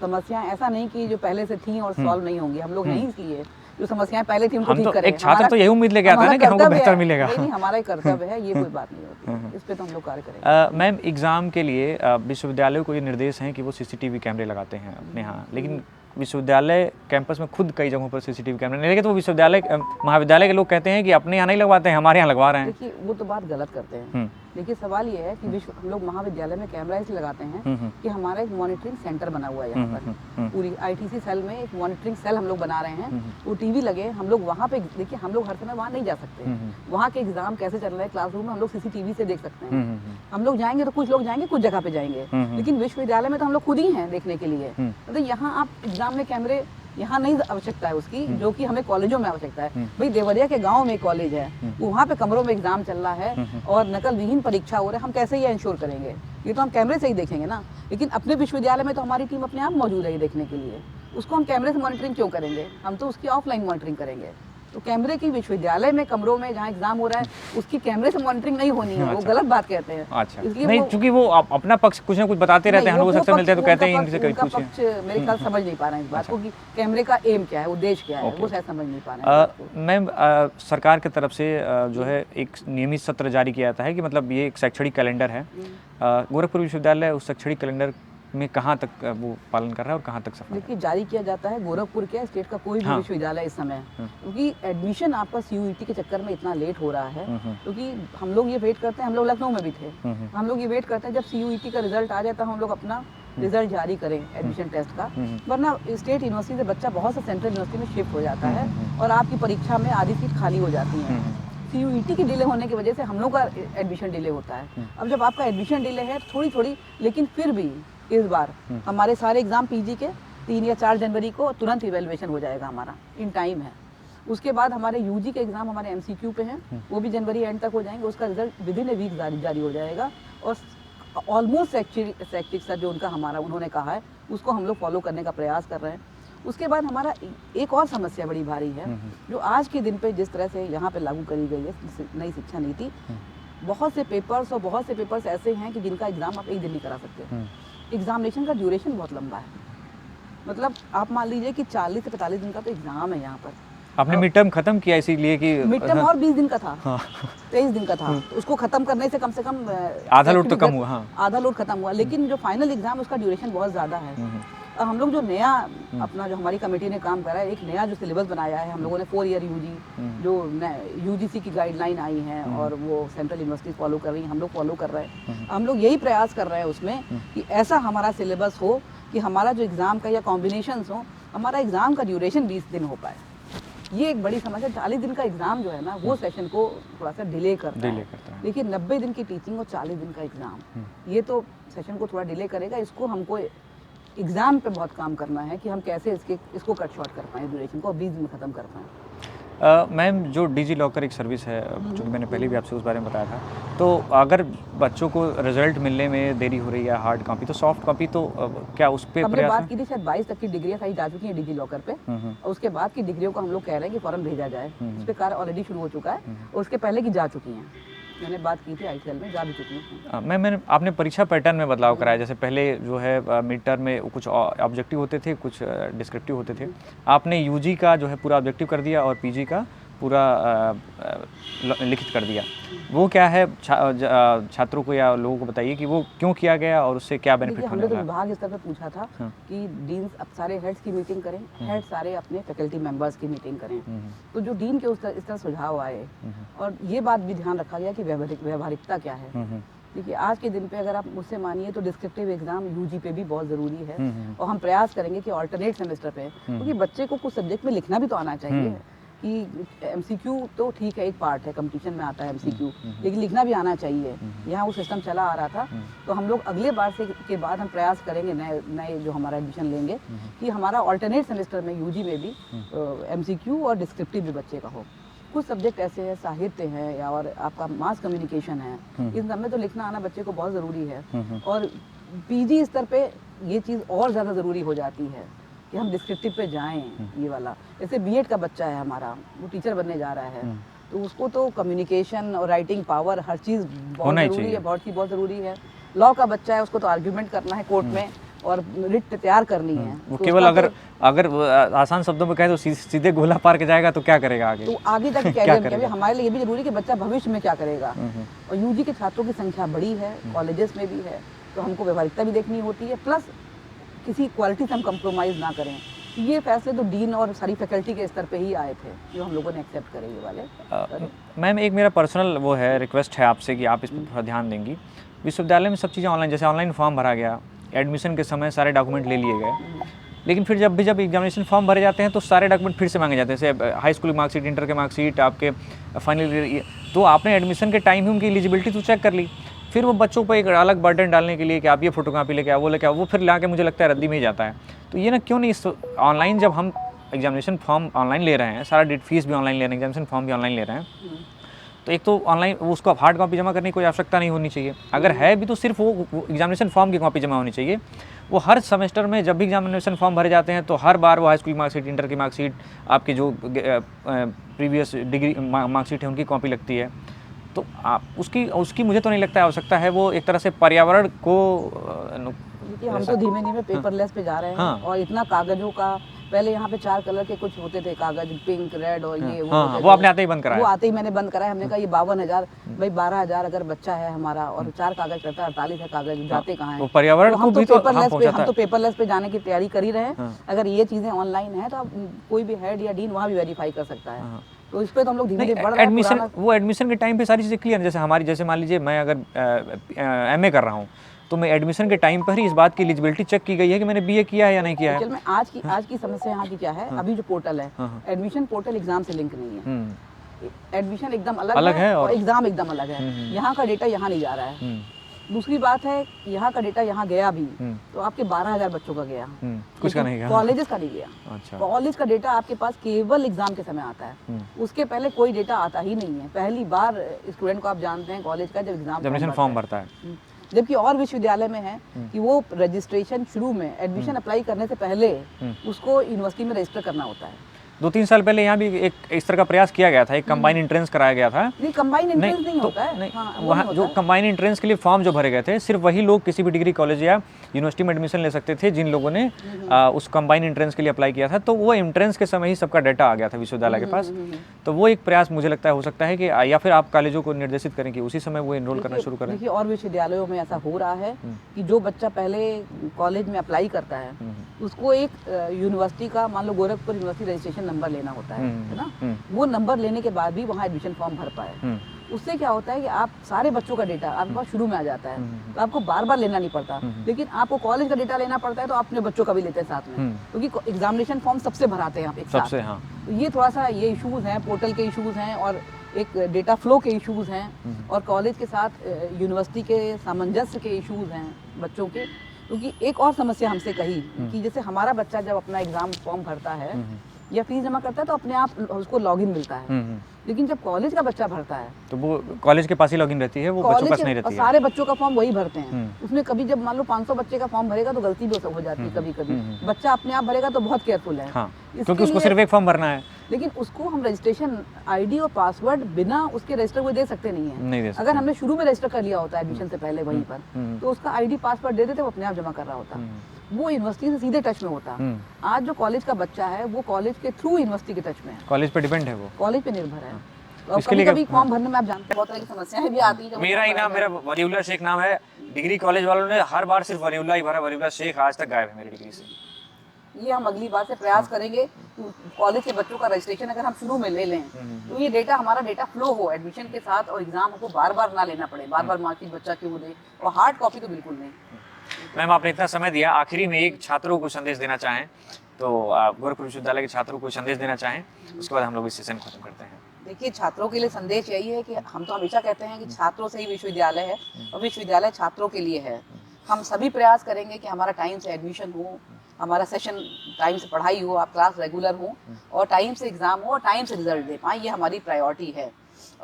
समस्याएं ऐसा नहीं कि जो पहले से थी और सॉल्व नहीं होंगी। हम लोग नहीं, इसलिए जो समस्याएं पहले थी उनको ठीक करें। एक छात्र तो यही उम्मीद लेके आता है ना कि हमको बेहतर मिलेगा। नहीं, हमारा ही कर्तव्य है, ये कोई बात नहीं होती, इस पे तो हम लोग कार्य करेंगे। मैम, एग्ज़ाम के लिए विश्वविद्यालयों को ये निर्देश हैं कि वो CCTV कैमरे लगाते हैं अपने यहाँ, लेकिन विश्वविद्यालय कैंपस में खुद कई जगहों पर CCTV कैमरे नहीं लगे, तो वो विश्वविद्यालय महाविद्यालय के लोग कहते हैं कि अपने यहाँ नहीं लगवाते हैं, हमारे यहाँ लगवा रहे हैं। देखिए, वो तो बात गलत करते हैं। देखिए, सवाल ये है कि हम लोग महाविद्यालय में कैमरा इसलिए लगाते हैं कि हमारा एक मॉनिटरिंग सेंटर बना हुआ है यहाँ पर, पूरी ITC सेल में एक मॉनिटरिंग सेल हम लोग बना रहे हैं। वो TV लगे, हम लोग वहाँ पे, देखिए हम लोग हर समय वहाँ नहीं जा सकते, वहाँ के एग्जाम कैसे चल रहे हैं क्लासरूम में हम लोग CCTV से देख सकते हैं। हम लोग जाएंगे तो कुछ लोग जाएंगे, कुछ जगह पे जाएंगे, लेकिन विश्वविद्यालय में तो हम लोग खुद ही हैं देखने के लिए। तो यहाँ आप एग्जाम में कैमरे यहाँ नहीं आवश्यकता है उसकी, जो कि हमें कॉलेजों में आवश्यकता है। भाई, देवरिया के गांव में कॉलेज है, वहाँ पे कमरों में एग्जाम चल रहा है और नकल विहीन परीक्षा हो रहा है, हम कैसे ये इंश्योर करेंगे? ये तो हम कैमरे से ही देखेंगे ना। लेकिन अपने विश्वविद्यालय में तो हमारी टीम अपने आप मौजूद है ये देखने के लिए, उसको हम कैमरे से मॉनिटरिंग क्यों करेंगे? हम तो उसकी ऑफलाइन मॉनिटरिंग करेंगे। तो कैमरे की विश्वविद्यालय में कमरों में जहाँ एग्जाम हो रहा है उसकी कैमरे से मॉनिटरिंग नहीं होनी है। वो गलत बात कहते हैं। अच्छा, नहीं, चूंकि वो अपना पक्ष कुछ ना कुछ बताते रहते हैं, हम लोग अक्सर मिलते हैं तो कहते हैं इनसे कहीं पूछिए। मेरे ख्याल समझ नहीं पा रहे हैं इस बात को कि कैमरे का एम क्या है, उद्देश्य क्या है, वो शायद समझ नहीं पा रहे हैं। मैम, सरकार की तरफ से जो है एक नियमित सत्र जारी किया जाता है कि मतलब ये एक शैक्षणिक कैलेंडर है। गोरखपुर विश्वविद्यालय उस शैक्षणिक कैलेंडर में कहाँ तक वो पालन कर रहा है और कहाँ तक सफल? देखिए, जारी किया जाता है गोरखपुर के, स्टेट का कोई भी विश्वविद्यालय इस समय, क्योंकि एडमिशन आपका CUET के चक्कर में इतना लेट हो रहा है, क्योंकि हम लोग ये वेट करते हैं, हम लोग लखनऊ में भी थे, हम लोग ये वेट करते हैं जब CUET का रिजल्ट आ जाता है हम लोग अपना रिजल्ट जारी करें एडमिशन टेस्ट का, वरना स्टेट यूनिवर्सिटी से बच्चा बहुत से सेंट्रल यूनिवर्सिटी में शिफ्ट हो जाता है और आपकी परीक्षा में आधी सीट खाली हो जाती है। CUET की डिले होने की वजह से हम लोग का एडमिशन डिले होता है। अब जब आपका एडमिशन डिले है थोड़ी, लेकिन फिर भी इस बार हमारे सारे एग्जाम PG के 3 या 4 जनवरी को तुरंत इवेल्युएशन हो जाएगा, हमारा इन टाइम है। उसके बाद हमारे UG के एग्जाम हमारे MCQ पे हैं, वो भी जनवरी एंड तक हो जाएंगे, उसका रिजल्ट विदिन ए वीक जारी हो जाएगा। और ऑलमोस्ट शैक्षिक सर जो उनका हमारा उन्होंने कहा है उसको हम लोग फॉलो करने का प्रयास कर रहे हैं। उसके बाद हमारा एक और समस्या बड़ी भारी है, जो आज के दिन पे जिस तरह से यहाँ पे लागू करी गई है नई शिक्षा नीति, बहुत से पेपर्स ऐसे हैं कि जिनका एग्ज़ाम आप एक दिन नहीं करा सकते। एग्जामिनेशन का ड्यूरेशन बहुत लंबा है, मतलब आप मान लीजिए कि 40 से 45 दिन का तो एग्ज़ाम है यहाँ पर। आपने मिड टर्म खत्म किया इसीलिए कि मिड टर्म और 20 दिन का था, हाँ 23 दिन का था, तो उसको खत्म करने से कम आधा लोड तो कम हुआ। हाँ आधा लोड खत्म हुआ, लेकिन जो फाइनल एग्जाम उसका ड्यूरेशन बहुत ज़्यादा है। अब हम लोग जो नया अपना जो हमारी कमेटी ने काम करा है, एक नया जो सिलेबस बनाया है हम लोगों ने 4 ईयर यूजी, जो यूजीसी की गाइडलाइन आई है और वो सेंट्रल यूनिवर्सिटीज फॉलो कर रही हैं, हम लोग फॉलो कर रहे हैं। हम लोग यही प्रयास कर रहे हैं उसमें कि ऐसा हमारा सिलेबस हो कि हमारा जो एग्ज़ाम का या कॉम्बिनेशंस हो, हमारा एग्ज़ाम का ड्यूरेशन 20 दिन हो पाए। ये एक बड़ी समस्या, 40 दिन का एग्ज़ाम जो है ना वो सेशन को थोड़ा सा डिले करता है। लेकिन 90 दिन की टीचिंग और 40 दिन का एग्ज़ाम, ये तो सेशन को थोड़ा डिले करेगा। इसको हमको एग्ज़ाम पे बहुत काम करना है कि हम कैसे इसको कट शॉर्ट कर पाएँ, ड्यूरेशन को 20 दिन में ख़त्म कर पाएँ। मैम जो डिजी लॉकर एक सर्विस है, जो कि मैंने पहले भी आपसे उस बारे में बताया था, तो अगर बच्चों को रिजल्ट मिलने में देरी हो रही है हार्ड कॉपी, तो सॉफ्ट कॉपी तो क्या उस पे हमने बात की थी, शायद 22 तक की डिग्रियां सारी जा चुकी हैं डिजी लॉकर पे, और उसके बाद की डिग्रियों को हम लोग कह रहे हैं कि फॉर्म भेजा जाए। उस पर कार्य ऑलरेडी शुरू हो चुका है और उसके पहले की जा चुकी हैं। मैंने बात की थी आईसीएल में, जा भी चुकी हैं। मैंने आपने परीक्षा पैटर्न में बदलाव कराया, जैसे पहले जो है मिड टर्म में कुछ ऑब्जेक्टिव होते थे, कुछ डिस्क्रिप्टिव होते थे। आपने यूजी का जो है पूरा ऑब्जेक्टिव कर दिया और पीजी का पूरा लिखित कर दिया। वो क्या है, छात्रों को या लोगों को बताइए कि वो क्यों किया गया और उससे क्या बेनिफिट होने वाला है। हमने तो विभाग स्तर पर पूछा था कि डीन अब सारे हेड्स की मीटिंग करें, हेड सारे अपने फैकल्टी मेंबर्स की मीटिंग करें। तो जो डीन के इस तरह सुझाव आए, और ये बात भी ध्यान रखा गया कि व्यवहारिकता क्या है। देखिए आज के दिन पे अगर आप मुझसे मानिए तो डिस्क्रिप्टिव एग्जाम यूजी पे भी बहुत ज़रूरी है, और हम प्रयास करेंगे कि ऑल्टरनेट सेमेस्टर पे, क्योंकि बच्चे को कुछ सब्जेक्ट में लिखना भी तो आना चाहिए। कि एमसीक्यू तो ठीक है, एक पार्ट है, कंपटीशन में आता है एमसीक्यू, लेकिन लिखना भी आना चाहिए। यहाँ वो सिस्टम चला आ रहा था, तो हम लोग अगले बार से के बाद हम प्रयास करेंगे, नए जो हमारा एडमिशन लेंगे, कि हमारा ऑल्टरनेट सेमेस्टर में यूजी में भी एमसीक्यू और डिस्क्रिप्टिव भी बच्चे का हो। कुछ सब्जेक्ट ऐसे हैं, साहित्य है या और आपका मास कम्युनिकेशन है, इन सब में तो लिखना आना बच्चे को बहुत ज़रूरी है। और पीजी स्तर पे ये चीज़ और ज़्यादा ज़रूरी हो जाती है कि हम डिस्क्रिप्टिव पे जाएं। ये वाला जैसे बीएड का बच्चा है हमारा, वो टीचर बनने जा रहा है, तो उसको तो कम्युनिकेशन और राइटिंग पावर हर चीज़ बहुत ज़रूरी है, बहुत ज़रूरी है। लॉ का बच्चा है, उसको तो आर्ग्यूमेंट करना है कोर्ट में और रिट तैयार करनी है। वो तो केवल अगर आसान शब्दों में कहे तो सीधे गोला पार के जाएगा तो क्या करेगा आगे, तो आगे तक कैरियर हमारे लिए ये भी जरूरी है कि बच्चा भविष्य में क्या करेगा। और यूजी के छात्रों की संख्या बड़ी है, कॉलेजेस में भी है, तो हमको व्यवहारिकता भी देखनी होती है, प्लस किसी क्वालिटी से हम कंप्रोमाइज़ ना करें। ये फैसले तो डीन और सारी फैकल्टी के स्तर पे ही आए थे, जो हम लोगों ने एक्सेप्ट करे ये वाले। मैम एक मेरा पर्सनल वो है, रिक्वेस्ट है आपसे कि आप इस पर थोड़ा ध्यान देंगी। विश्वविद्यालय में सब चीज़ें ऑनलाइन, जैसे ऑनलाइन फॉर्म भरा गया, एडमिशन के समय सारे डॉक्यूमेंट ले लिए गए, लेकिन फिर जब एग्जामिनेशन फॉर्म भरे जाते हैं तो सारे डॉक्यूमेंट फिर से मांगे जाते हैं, जैसे हाई स्कूल की मार्कशीट, इंटर के मार्कशीट, आपके फाइनल। तो आपने एडमिशन के टाइम ही उनकी एलिजिबिलिटी तो चेक कर ली, फिर वो बच्चों पर एक अलग बर्डन डालने के लिए कि आप ये फोटोकॉपी लेके आओ, वो लेके आओ, वो फिर ला के मुझे लगता है रद्दी में ही जाता है। तो ये ना क्यों नहीं इस ऑनलाइन, जब हम एग्जामिनेशन फॉर्म ऑनलाइन ले रहे हैं, सारा फीस भी ऑनलाइन ले रहे हैं, एग्जामिनेशन फॉर्म भी ऑनलाइन ले रहे हैं, तो एक तो ऑनलाइन उसको आप हार्ड कॉपी जमा करने की कोई आवश्यकता नहीं होनी चाहिए। अगर है भी तो सिर्फ वो एग्जामिनेशन फॉर्म की कॉपी जमा होनी चाहिए। वो हर सेमेस्टर में जब भी एग्जामिनेशन फॉर्म भरे जाते हैं तो हर बार वो हाई स्कूल की मार्कशीट, इंटर की मार्कशीट, आपकी जो प्रीवियस डिग्री मार्कशीट है उनकी कॉपी लगती है। तो आप उसकी मुझे तो नहीं लगता है आवश्यकता है। वो एक तरह से पर्यावरण को, हम तो धीमे धीमे पेपरलेस पे जा रहे हैं। और इतना कागजों का, पहले यहाँ पे 4 कलर के कुछ होते थे कागज, पिंक, रेड और ये वो आपने आते ही बंद कराया। वो आते ही मैंने बंद कराया। हमने कहा ये 52,000, भाई 12,000 अगर बच्चा है हमारा और 4 कागज करता है, 48 है कागज, जाते कहाँ हैं? पर्यावरण हम तो पेपरलेस पे जाने की तैयारी कर ही रहे हैं। अगर ये चीजें ऑनलाइन है तो आप कोई भी हेड या डीन वहाँ भी वेरीफाई कर सकता है। तो इस पे तो हम लोग धीरे धीरे बढ़ रहे हैं। वो एडमिशन के टाइम पे सारी चीज़ें क्लियर है। जैसे मान लीजिए मैं अगर एमए कर रहा हूँ तो मैं एडमिशन के टाइम पर ही इस बात की एलिजिबिलिटी चेक की गई है कि मैंने बीए किया है या नहीं किया है। में आज की समस्या यहाँ की क्या है, अभी जो पोर्टल है, एडमिशन पोर्टल एग्जाम से लिंक नहीं है। एडमिशन एकदम अलग है और एग्जाम एकदम अलग है। यहाँ का डेटा यहाँ नहीं जा रहा है। दूसरी बात है, यहाँ का डेटा यहाँ गया भी तो आपके 12,000 बच्चों का गया, कुछ का नहीं गया, कॉलेजेस का नहीं गया। अच्छा। कॉलेज का डेटा आपके पास केवल एग्जाम के समय आता है, उसके पहले कोई डेटा आता ही नहीं है। पहली बार स्टूडेंट को आप जानते हैं कॉलेज का जब एग्जाम फॉर्म भरता है। जबकि और विश्वविद्यालय में है कि वो रजिस्ट्रेशन शुरू में एडमिशन अप्लाई करने से पहले उसको यूनिवर्सिटी में रजिस्टर करना होता है। 2-3 साल पहले यहाँ भी एक इस तरह का प्रयास किया गया था, एक कंबाइन एंट्रेंस कराया गया था। नहीं, कंबाइन एंट्रेंस नहीं तो होता है। नहीं, हाँ, वो वहाँ नहीं जो होता है। कंबाइन एंट्रेंस के लिए फॉर्म जो भरे गए थे, सिर्फ वही लोग किसी भी डिग्री कॉलेज या यूनिवर्सिटी में एडमिशन ले सकते थे जिन लोगों ने उस कंबाइन एंट्रेंस के लिए अप्लाई किया था। तो वो एंट्रेंस के समय ही सबका डाटा आ गया था विश्वविद्यालय के पास। तो वो एक प्रयास मुझे लगता है हो सकता है कि या फिर आप कॉलेजों को निर्देशित करें कि उसी समय वो एनरोल करना शुरू करें। देखिए, और विश्वविद्यालयों में ऐसा हो रहा है कि जो बच्चा पहले कॉलेज में अप्लाई करता है उसको एक यूनिवर्सिटी का, मान लो गोरखपुर यूनिवर्सिटी रजिस्ट्रेशन नंबर लेना होता है ना, वो नंबर लेने के बाद भी वहाँ एडमिशन फॉर्म भर पाए। उससे क्या होता है कि आप सारे बच्चों का डेटा आपके पास शुरू में आ जाता है, तो आपको बार बार लेना नहीं पड़ता। लेकिन आपको कॉलेज का डेटा लेना पड़ता है, तो अपने बच्चों का भी लेते हैं साथ में, क्योंकि एग्जामिनेशन फॉर्म सबसे भराते हैं आप एक साथ। सबसे, हाँ। तो ये थोड़ा सा ये इश्यूज हैं, पोर्टल के इश्यूज हैं और एक डेटा फ्लो के इश्यूज हैं और कॉलेज के साथ यूनिवर्सिटी के सामंजस्य के इश्यूज हैं बच्चों के। क्योंकि एक और समस्या हमसे कही कि जैसे हमारा बच्चा जब अपना एग्जाम फॉर्म भरता है या फीस जमा करता है तो अपने आप उसको लॉगिन मिलता है, लेकिन जब कॉलेज का बच्चा भरता है तो वो कॉलेज के पास ही लॉगिन रहती है, वो बच्चों के पास नहीं रहती है। सारे बच्चों का फॉर्म वही भरते हैं। उसमें कभी जब मान लो 500 बच्चे का फॉर्म भरेगा तो गलती भी हो जाती है कभी कभी। बच्चा अपने आप भरेगा तो बहुत केयरफुल है, हाँ, क्योंकि उसको सिर्फ एक फॉर्म भरना है। लेकिन उसको हम रजिस्ट्रेशन आईडी और पासवर्ड बिना उसके रजिस्टर हुए दे सकते नहीं है। नहीं दे सकते। अगर हमने शुरू में रजिस्टर कर लिया होता है एडमिशन से पहले वहीं पर, तो उसका आईडी पासवर्ड दे देते, वो अपने आप जमा कर रहा होता, वो यूनिवर्सिटी से सीधे टच में होता। आज जो कॉलेज का बच्चा है वो कॉलेज के थ्रू यूनिवर्सिटी के टच में है, कॉलेज पे डिपेंड है वो, कॉलेज पे निर्भर है। तो इसके लिए कभी फॉर्म भरने में आप जानते हैं बहुत तरह की समस्याएं भी आती है। मेरा ही नाम, मेरा वलीउल्लाह शेख नाम है। डिग्री कॉलेज वालों ने हर बार सिर्फ वलीउल्लाह ही भरा, वलीउल्लाह शेख आज तक गायब है मेरी डिग्री से। ये हम अगली बार से प्रयास करेंगे कॉलेज के बच्चों का रजिस्ट्रेशन अगर हम शुरू में ले लें तो ये डेटा हमारा डेटा फ्लो हो एडमिशन के साथ और एग्जाम को बार बार ना लेना पड़े, बार बार मार्कशीट बच्चा क्यों दे, और हार्ड कॉपी तो बिल्कुल नहीं। मैम, आपने इतना समय दिया, आखिरी में एक छात्रों को संदेश देना चाहें तो आप गोरखपुर विश्वविद्यालय के छात्रों को संदेश देना चाहें, उसके बाद हम लोग इस सेशन खत्म करते हैं। देखिए, छात्रों के लिए संदेश यही है कि हम तो हमेशा कहते हैं कि छात्रों से ही विश्वविद्यालय है और विश्वविद्यालय छात्रों के लिए है। हम सभी प्रयास करेंगे कि हमारा टाइम से एडमिशन हो, हमारा सेशन टाइम से पढ़ाई हो, आप क्लास रेगुलर हो और टाइम से एग्जाम हो और टाइम से रिजल्ट दे पाएँ, ये हमारी प्रायोरिटी है।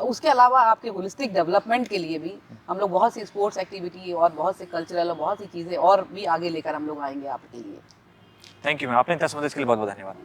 उसके अलावा आपके होलिस्टिक डेवलपमेंट के लिए भी हम लोग बहुत सी स्पोर्ट्स एक्टिविटी और बहुत से कल्चरल और बहुत सी चीज़ें और भी आगे लेकर हम लोग आएंगे आपके लिए। थैंक यू मैम, आपने इतना समय देने के लिए बहुत बहुत धन्यवाद।